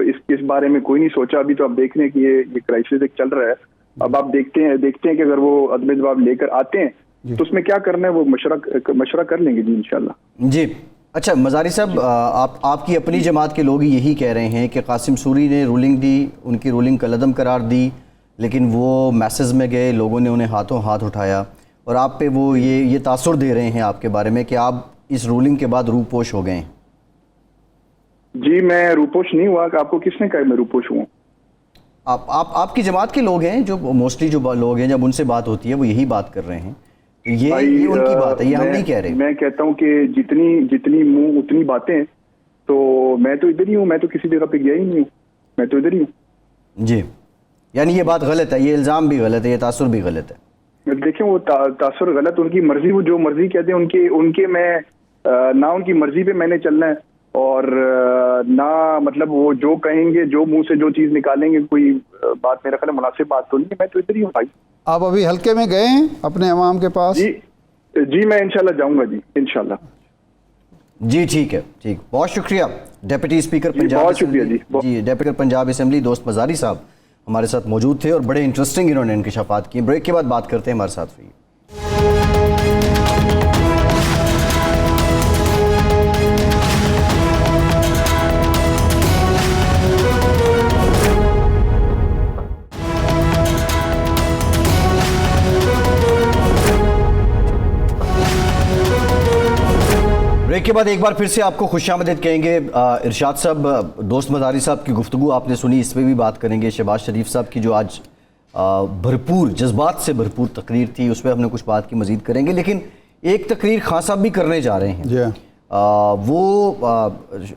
اس بارے میں کوئی نہیں سوچا ابھی. تو اب دیکھ رہے ہیں کہ یہ کرائسس ایک چل رہا ہے. اب آپ دیکھتے ہیں کہ اگر وہ عدم جواب لے کر آتے ہیں تو اس میں کیا کرنا ہے وہ مشورہ کر لیں گے جی انشاءاللہ. جی اچھا, مزاری صاحب آپ کی اپنی جماعت کے لوگ یہی کہہ رہے ہیں کہ قاسم سوری نے رولنگ دی, ان کی رولنگ کالعدم قرار دی, لیکن وہ میسز میں گئے, لوگوں نے انہیں ہاتھوں ہاتھ اٹھایا, اور آپ پہ وہ یہ تاثر دے رہے ہیں آپ کے بارے میں کہ آپ اس رولنگ کے بعد روپوش ہو گئے ہیں. جی میں روپوش نہیں ہوا. کہ آپ کو کس نے کہا میں روپوش ہوں؟ آپ کی جماعت کے لوگ ہیں جو موسٹلی جو لوگ ہیں, جب ان سے بات ہوتی ہے وہ یہی بات کر رہے ہیں. یہ ان کی بات ہے, یہ ہم نہیں کہہ رہے. میں کہتا ہوں کہ جتنی منہ اتنی باتیں. تو میں تو ادھر ہی ہوں, میں تو کسی جگہ پہ گیا ہی نہیں ہوں, میں تو ادھر ہی ہوں. جی یعنی یہ بات غلط ہے, یہ الزام بھی غلط ہے, یہ تاثر بھی غلط ہے. دیکھیں وہ تاثر غلط, ان کی مرضی, وہ جو مرضی کہتے ہیں ان کے میں نہ ان کی مرضی پہ میں نے چلنا ہے, اور نہ مطلب وہ جو کہیں گے, جو منہ سے جو چیز نکالیں گے, کوئی بات میرا خیال مناسب بات تو نہیں ہے. میں تو ادھر ہی ہوں بھائی. آپ ابھی حلقے میں گئے ہیں اپنے عوام کے پاس؟ جی میں انشاءاللہ جاؤں گا جی انشاءاللہ. جی ٹھیک ہے, ٹھیک, بہت شکریہ. ڈپٹی اسپیکر پنجاب, بہت شکریہ جی ڈپٹی پنجاب اسمبلی دوست مزاری صاحب ہمارے ساتھ موجود تھے, اور بڑے انٹرسٹنگ انہوں نے انکشافات کیے. بریک کے بعد بات کرتے ہیں, ہمارے ساتھ رہیے. بریک کے بعد ایک بار پھر سے آپ کو خوش آمدید کہیں گے. ارشاد صاحب, دوست مزاری صاحب کی گفتگو آپ نے سنی, اس پہ بھی بات کریں گے. شہباز شریف صاحب کی جو آج بھرپور جذبات سے بھرپور تقریر تھی, اس پہ ہم نے کچھ بات کی مزید کریں گے. لیکن ایک تقریر خان صاحب بھی کرنے جا رہے ہیں. جی وہ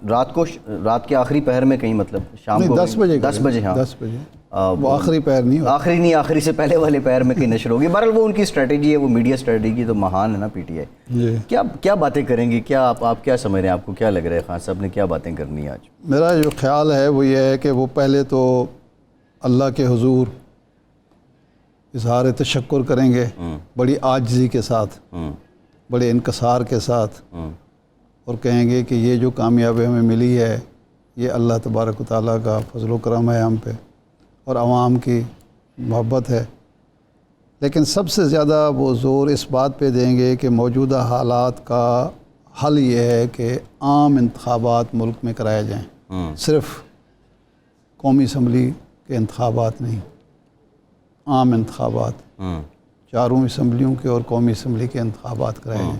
رات کے آخری پہر میں کہیں, مطلب شام کو 10 بجے. ہاں 10 بجے. وہ آخری پہر نہیں ہوتا, آخری نہیں, آخری سے پہلے والے پہر میں کہیں نشر ہوگی. بہرحال وہ ان کی اسٹریٹجی ہے, وہ میڈیا اسٹریٹجی تو مہان ہے نا پی ٹی آئی. کیا باتیں کریں گے, کیا آپ کیا سمجھ رہے ہیں, آپ کو کیا لگ رہا ہے خان صاحب نے کیا باتیں کرنی ہے آج؟ میرا جو خیال ہے وہ یہ ہے کہ وہ پہلے تو اللہ کے حضور اظہار تشکر کریں گے بڑی عاجزی کے ساتھ, بڑے انکسار کے ساتھ, اور کہیں گے کہ یہ جو کامیابی ہمیں ملی ہے یہ اللہ تبارک و تعالیٰ کا فضل و کرم ہے ہم پہ, اور عوام کی محبت ہے. لیکن سب سے زیادہ وہ زور اس بات پہ دیں گے کہ موجودہ حالات کا حل یہ ہے کہ عام انتخابات ملک میں کرائے جائیں, صرف قومی اسمبلی کے انتخابات نہیں, عام انتخابات, چاروں اسمبلیوں کے اور قومی اسمبلی کے انتخابات کرائے جائیں.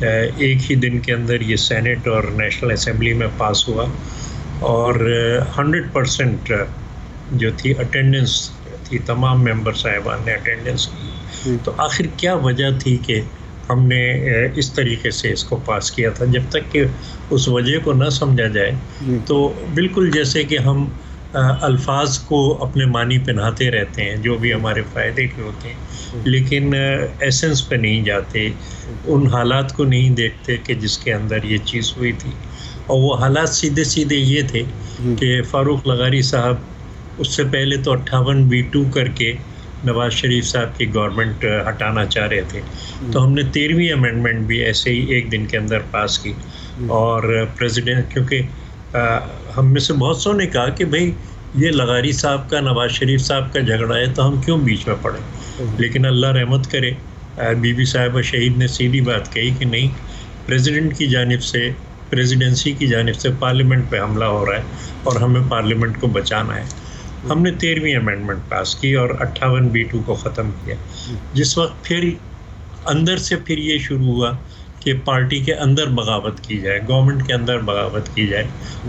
ایک ہی دن کے اندر یہ سینٹ اور نیشنل اسمبلی میں پاس ہوا، اور 100% جو تھی اٹینڈنس تھی، تمام ممبر صاحبان نے اٹینڈنس کی. تو آخر کیا وجہ تھی کہ ہم نے اس طریقے سے اس کو پاس کیا تھا؟ جب تک کہ اس وجہ کو نہ سمجھا جائے تو بالکل جیسے کہ ہم الفاظ کو اپنے معنی پہناتے رہتے ہیں جو بھی ہمارے فائدے کے ہوتے ہیں، لیکن ایسنس پہ نہیں جاتے، ان حالات کو نہیں دیکھتے کہ جس کے اندر یہ چیز ہوئی تھی. اور وہ حالات سیدھے سیدھے یہ تھے کہ فاروق لغاری صاحب اس سے پہلے تو 58B2 کر کے نواز شریف صاحب کی گورنمنٹ ہٹانا چاہ رہے تھے، تو ہم نے 13ویں امینڈمنٹ بھی ایسے ہی ایک دن کے اندر پاس کی. اور پریزیڈنٹ، کیونکہ ہم میں سے بہت سو نے کہا کہ بھئی یہ لغاری صاحب کا نواز شریف صاحب کا جھگڑا ہے تو ہم کیوں بیچ میں پڑیں. لیکن اللہ رحمت کرے، بی بی صاحبہ شہید نے سیدھی بات کہی کہ نہیں، پریزیڈنٹ کی جانب سے، پریزیڈنسی کی جانب سے پارلیمنٹ پہ حملہ ہو رہا ہے اور ہمیں پارلیمنٹ کو بچانا ہے. ہم نے 13ویں امینڈمنٹ پاس کی اور 58B2 کو ختم کیا. جس وقت پھر اندر سے پھر یہ شروع ہوا کہ پارٹی کے اندر بغاوت کی جائے، گورنمنٹ کے اندر بغاوت کی جائے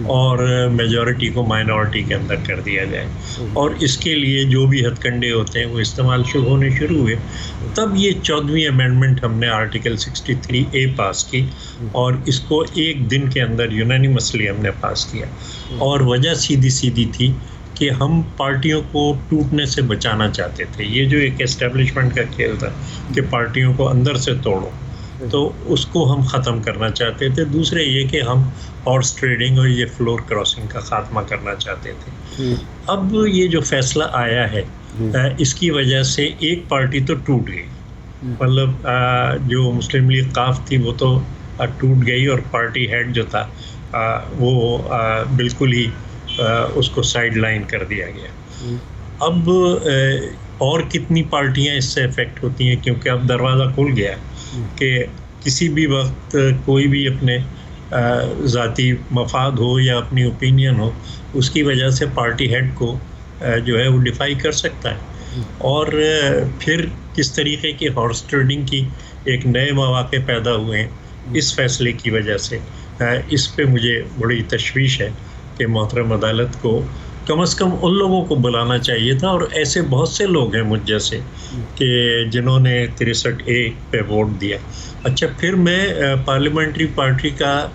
اور میجورٹی کو مائنورٹی کے اندر کر دیا جائے، اور اس کے لیے جو بھی ہتھ کنڈے ہوتے ہیں وہ استعمال ہونے شروع ہوئے. تب یہ 14ویں امینڈمنٹ ہم نے آرٹیکل 63A پاس کی اور اس کو ایک دن کے اندر یونانیمسلی ہم نے پاس کیا. اور وجہ سیدھی سیدھی تھی کہ ہم پارٹیوں کو ٹوٹنے سے بچانا چاہتے تھے. یہ جو ایک اسٹیبلشمنٹ کا کھیل تھا کہ پارٹیوں کو اندر سے توڑو، تو اس کو ہم ختم کرنا چاہتے تھے. دوسرے یہ کہ ہم ہارس ٹریڈنگ اور یہ فلور کراسنگ کا خاتمہ کرنا چاہتے تھے. اب یہ جو فیصلہ آیا ہے اس کی وجہ سے ایک پارٹی تو ٹوٹ گئی، مطلب جو مسلم لیگ قاف تھی وہ تو ٹوٹ گئی، اور پارٹی ہیڈ جو تھا وہ بالکل ہی اس کو سائیڈ لائن کر دیا گیا. اب اور کتنی پارٹیاں اس سے افیکٹ ہوتی ہیں، کیونکہ اب دروازہ کھل گیا کہ کسی بھی وقت کوئی بھی اپنے ذاتی مفاد ہو یا اپنی اوپینین ہو، اس کی وجہ سے پارٹی ہیڈ کو جو ہے وہ ڈیفائی کر سکتا ہے. اور پھر کس طریقے کی ہارس ٹریڈنگ کی ایک نئے مواقع پیدا ہوئے ہیں اس فیصلے کی وجہ سے. اس پہ مجھے بڑی تشویش ہے کہ محترم عدالت کو کم از کم ان لوگوں کو بلانا چاہیے تھا، اور ایسے بہت سے لوگ ہیں مجھ جیسے کہ جنہوں نے 63A پہ ووٹ دیا. اچھا، پھر میں پارلیمنٹری پارٹی کا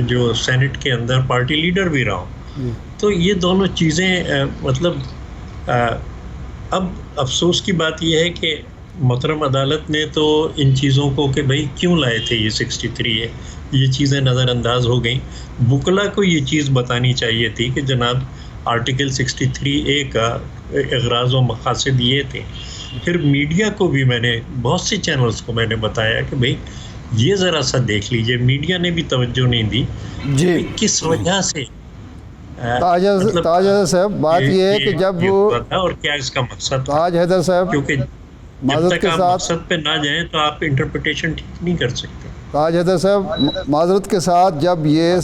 جو سینٹ کے اندر پارٹی لیڈر بھی رہا ہوں. تو یہ دونوں چیزیں مطلب اب افسوس کی بات یہ ہے کہ محترم عدالت نے تو ان چیزوں کو کہ بھائی کیوں لائے تھے یہ 63A، یہ چیزیں نظر انداز ہو گئیں. وکلا کو یہ چیز بتانی چاہیے تھی کہ جناب آرٹیکل 63A کا اغراض و مقاصد یہ تھے. پھر میڈیا کو بھی میں نے، بہت سے چینلز کو میں نے بتایا کہ بھئی یہ ذرا سا دیکھ لیجئے. میڈیا نے بھی توجہ نہیں دی کہ کس وجہ سے تاج حیدر صاحب بات یہ ہے کہ جب اور کیا اس کا مقصد تھا. تاج حیدر صاحب کیونکہ جب تک آپ مقصد پہ نہ جائیں تو آپ انٹرپریٹیشن ٹھیک نہیں کر سکتے. تاج حیدر صاحب معذرت کے ساتھ، جب یہ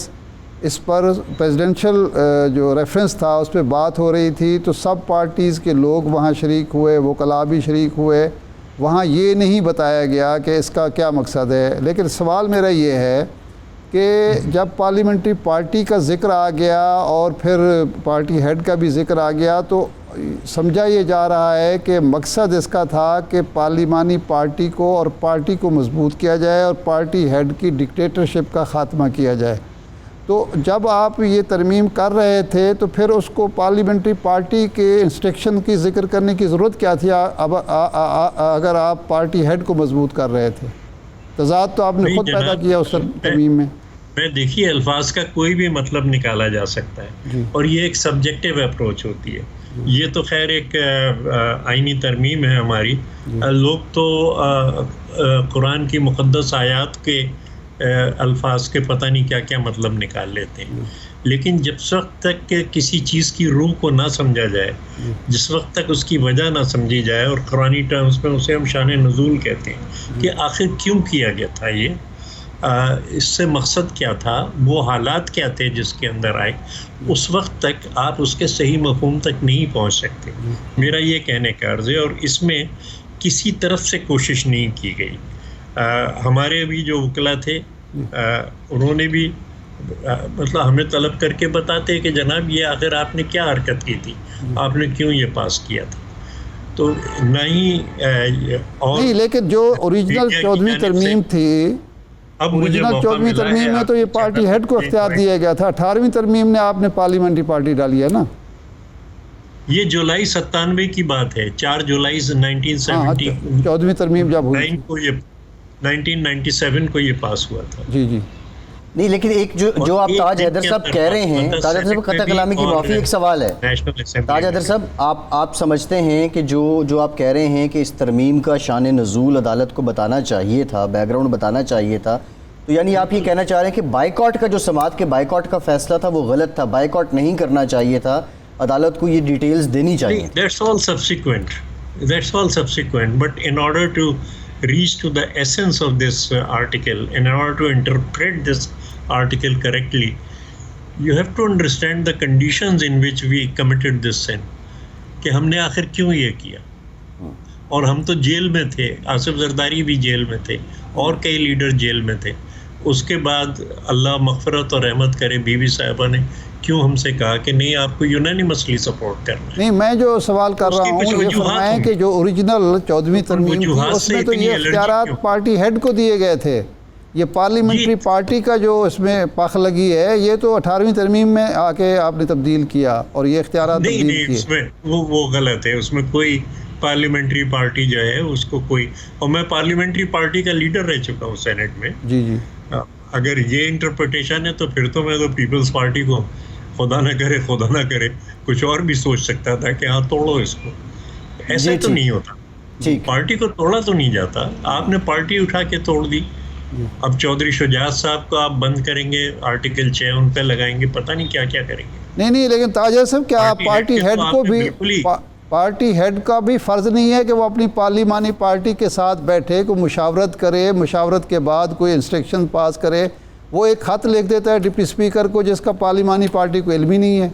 اس پر پریزیڈنشل جو ریفرنس تھا اس پہ بات ہو رہی تھی تو سب پارٹیز کے لوگ وہاں شریک ہوئے، وکلاء بھی شریک ہوئے. وہاں یہ نہیں بتایا گیا کہ اس کا کیا مقصد ہے. لیکن سوال میرا یہ ہے کہ جب پارلیمنٹری پارٹی کا ذکر آ گیا اور پھر پارٹی ہیڈ کا بھی ذکر آ گیا تو سمجھا یہ جا رہا ہے کہ مقصد اس کا تھا کہ پارلیمانی پارٹی کو اور پارٹی کو مضبوط کیا جائے اور پارٹی ہیڈ کی ڈکٹیٹرشپ کا خاتمہ کیا جائے. تو جب آپ یہ ترمیم کر رہے تھے تو پھر اس کو پارلیمنٹری پارٹی کے انسٹرکشن کی ذکر کرنے کی ضرورت کیا تھی اگر آپ پارٹی ہیڈ کو مضبوط کر رہے تھے؟ تضاد تو آپ نے خود پیدا کیا اس ترمیم میں. دیکھیے، الفاظ کا کوئی بھی مطلب نکالا جا سکتا ہے اور یہ ایک سبجیکٹیو اپروچ ہوتی ہے. یہ تو خیر ایک آئینی ترمیم ہے ہماری. لوگ تو قرآن کی مقدس آیات کے الفاظ کے پتہ نہیں کیا کیا مطلب نکال لیتے ہیں. لیکن جب وقت تک کہ کسی چیز کی روح کو نہ سمجھا جائے، جس وقت تک اس کی وجہ نہ سمجھی جائے، اور قرآنی ٹرمز میں اسے ہم شان نزول کہتے ہیں کہ آخر کیوں کیا گیا تھا یہ، اس سے مقصد کیا تھا، وہ حالات کیا تھے جس کے اندر آئے، اس وقت تک آپ اس کے صحیح مفہوم تک نہیں پہنچ سکتے. میرا یہ کہنے کا عرض ہے. اور اس میں کسی طرف سے کوشش نہیں کی گئی. ہمارے بھی جو وکلا تھے انہوں نے بھی مطلب ہمیں طلب کر کے بتاتے کہ جناب یہ آخر آپ نے کیا حرکت کی تھی, آپ نے کیوں یہ پاس کیا تھا. تو نہ ہی اور نہیں, لیکن جو اوریجنل 14ویں ترمیم تھی, اوریجنل 14ویں ترمیم میں تو یہ پارٹی ہیڈ کو اختیار دیا گیا تھا. 18ویں ترمیم نے آپ نے پارلیمنٹری پارٹی ڈالی ہے نا. یہ جولائی 97 کی بات ہے, 4 جولائی 1970 14ویں ترمیم جب ہوئی کو یہ 1997 کو یہ پاس ہوا تھا. جی جی نہیں, لیکن ایک جو آپ تاج حیدر صاحب کہہ رہے ہیں, تاج حیدر صاحب قطع کلامی کی معافی, ایک سوال ہے تاج حیدر صاحب, آپ سمجھتے ہیں کہ جو آپ کہہ رہے ہیں کہ اس ترمیم کا شان نزول عدالت کو بتانا چاہیے تھا, بیک گراؤنڈ بتانا چاہیے تھا, تو یعنی آپ یہ کہنا چاہ رہے ہیں کہ بائیکاٹ کا جو سماعت کے بائیکاٹ کا فیصلہ تھا وہ غلط تھا, بائیکاٹ نہیں کرنا چاہیے تھا, عدالت کو یہ ڈیٹیلز دینی چاہیے. That's all subsequent, but in order to reach to the essence of this article, in order to interpret this article correctly, you have to understand the conditions in which we committed this sin, کہ ہم نے آخر کیوں یہ کیا. اور ہم تو جیل میں تھے, آصف زرداری بھی جیل میں تھے, اور کئی لیڈر جیل میں تھے. اس کے بعد اللہ مغفرت اور رحمت کرے بی بی صاحبہ نے کیوں ہم سے کہا کہ نہیں آپ کو یونانیمسلی سپورٹ کرنا ہے. نہیں, میں جو سوال کر رہا ہوں یہ فرمائیں کہ جو اوریجنل 14ویں ترمیم تھی اس میں تو یہ اختیارات پارٹی ہیڈ کو دیے گئے تھے. یہ پارلیمنٹری پارٹی کا جو اس میں پاخ لگی ہے یہ تو 18ویں ترمیم میں آ کے آپ نے تبدیل کیا اور یہ اختیارات تبدیل کیے. نہیں, اس میں وہ غلط ہے. اس میں کوئی پارلیمنٹری پارٹی جو ہے اس کو کوئی, اور میں پارلیمنٹری پارٹی کا لیڈر رہ چکا ہوں سینٹ میں. جی جی, اگر یہ انٹرپریٹیشن ہے تو پھر تو میں تو پیپلز پارٹی کو خدا نہ کرے کچھ اور بھی سوچ سکتا تھا کہ ہاں توڑو اس کو. ایسے تو نہیں ہوتا, پارٹی کو توڑا تو نہیں جاتا. آپ نے پارٹی اٹھا کے توڑ دی. اب چودھری شجاعت صاحب کو آپ بند کریں گے, آرٹیکل 6 ان پہ لگائیں گے, پتہ نہیں کیا کیا کریں گے. نہیں, لیکن تاج صاحب کیا آپ پارٹی ہیڈ کو بھی, پارٹی ہیڈ کا بھی فرض نہیں ہے کہ وہ اپنی پارلیمانی پارٹی کے ساتھ بیٹھے, کوئی مشاورت کرے, مشاورت کے بعد کوئی انسٹرکشن پاس کرے. وہ ایک خط لکھ دیتا ہے ڈپٹی اسپیکر کو جس کا پارلیمانی پارٹی کو علم ہی نہیں ہے.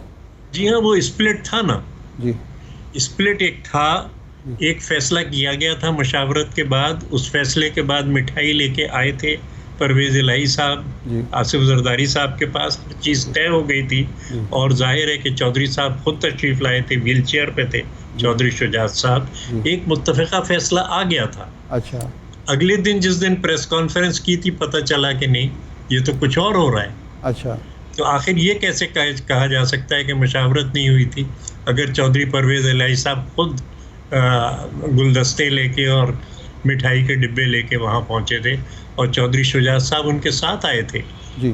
جی ہاں, وہ اسپلٹ تھا نا. جی, اسپلٹ ایک تھا, ایک فیصلہ کیا گیا تھا مشاورت کے بعد. اس فیصلے کے بعد مٹھائی لے کے آئے تھے پرویز الہی صاحب, آصف زرداری صاحب کے پاس چیز طے ہو گئی تھی. اور ظاہر ہے کہ چودھری صاحب خود تشریف لائے تھے, ویل چیئر پہ تھے چودھری شجاعت صاحب. ایک متفقہ فیصلہ آ گیا تھا. اچھا, اگلے دن جس دن پریس کانفرنس کی تھی پتہ چلا کہ نہیں یہ تو کچھ اور ہو رہا ہے. اچھا, تو آخر یہ کیسے کہا جا سکتا ہے کہ مشاورت نہیں ہوئی تھی اگر چودھری پرویز الہی صاحب خود گلدستے لے کے اور مٹھائی کے ڈبے لے کے وہاں پہنچے تھے اور چودھری شجاعت صاحب ان کے ساتھ آئے تھے.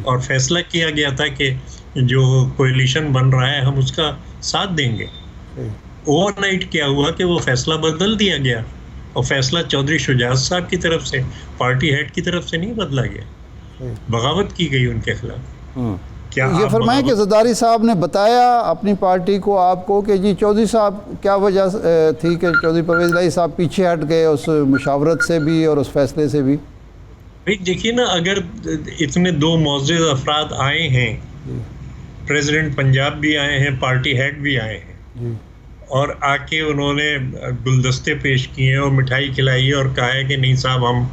اور فیصلہ کیا گیا تھا کہ جو کوئلیشن بن رہا ہے ہم اس کا ساتھ دیں گے. اوور نائٹ کیا ہوا کہ وہ فیصلہ بدل دیا گیا, اور فیصلہ چودھری شجاعت صاحب کی طرف سے, پارٹی ہیڈ کی طرف سے نہیں بدلا گیا. بغاوت کی گئی ان کے خلاف. کیا یہ فرمائیں کہ زرداری صاحب نے بتایا اپنی پارٹی کو آپ کو کہ جی چودھری صاحب کیا وجہ تھی کہ چودھری پرویز الہی صاحب پیچھے ہٹ گئے اس مشاورت سے بھی اور اس فیصلے سے بھی؟ دیکھیے نا, اگر اتنے 2 معزز افراد آئے ہیں, پریزیڈنٹ پنجاب بھی آئے ہیں, پارٹی ہیڈ بھی آئے ہیں, اور آ کے انہوں نے گلدستے پیش کیے اور مٹھائی کھلائی اور کہا ہے کہ نہیں صاحب ہم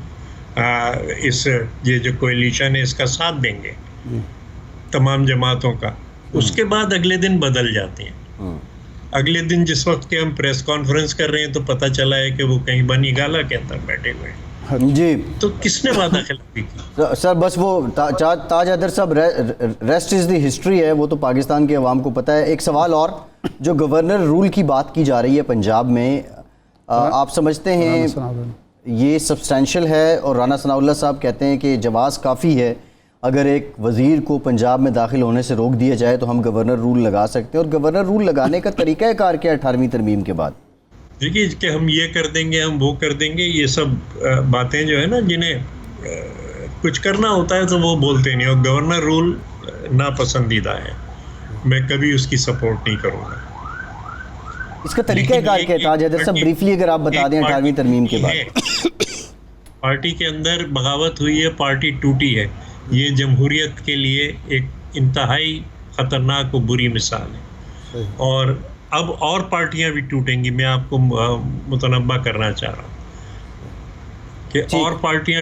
اس یہ جو کوئلیشن ہے اس کا ساتھ دیں گے تمام جماعتوں کا. اس کے بعد اگلے دن بدل جاتے ہیں. اگلے دن جس وقت کہ ہم پریس کانفرنس کر رہے ہیں تو پتہ چلا ہے کہ وہ کہیں بنی گالا کے اندر بیٹھے ہوئے ہیں. جی, تو کس نے وعدہ خلافی کی؟ سر بس وہ تاج حیدر صاحب, ریسٹ از دی ہسٹری ہے, وہ تو پاکستان کے عوام کو پتہ ہے. ایک سوال اور, جو گورنر رول کی بات کی جا رہی ہے پنجاب میں, آپ سمجھتے ہیں یہ سبسٹینشل ہے؟ اور رانا ثناء اللہ صاحب کہتے ہیں کہ جواز کافی ہے, اگر ایک وزیر کو پنجاب میں داخل ہونے سے روک دیا جائے تو ہم گورنر رول لگا سکتے ہیں. اور گورنر رول لگانے کا طریقہ کار کیا 18ویں ترمیم کے بعد؟ دیکھیے کہ ہم یہ کر دیں گے, ہم وہ کر دیں گے, یہ سب باتیں جو ہے نا جنہیں کچھ کرنا ہوتا ہے تو وہ بولتے نہیں. اور گورنر رول ناپسندیدہ ہے, میں کبھی اس کی سپورٹ نہیں کروں گا. اس کا طریقہ کار کیا ہے تاج حیدر صاحب, بریفلی اگر آپ بتا دیں 18ویں ترمیم کے بعد؟ پارٹی کے اندر بغاوت ہوئی ہے, پارٹی ٹوٹی ہے. یہ جمہوریت کے لیے ایک انتہائی خطرناک و بری مثال ہے. اور اب اور پارٹیاں بھی ٹوٹیں گی. میں آپ کو متنبہ کرنا چاہ رہا ہوں کہ اور پارٹیاں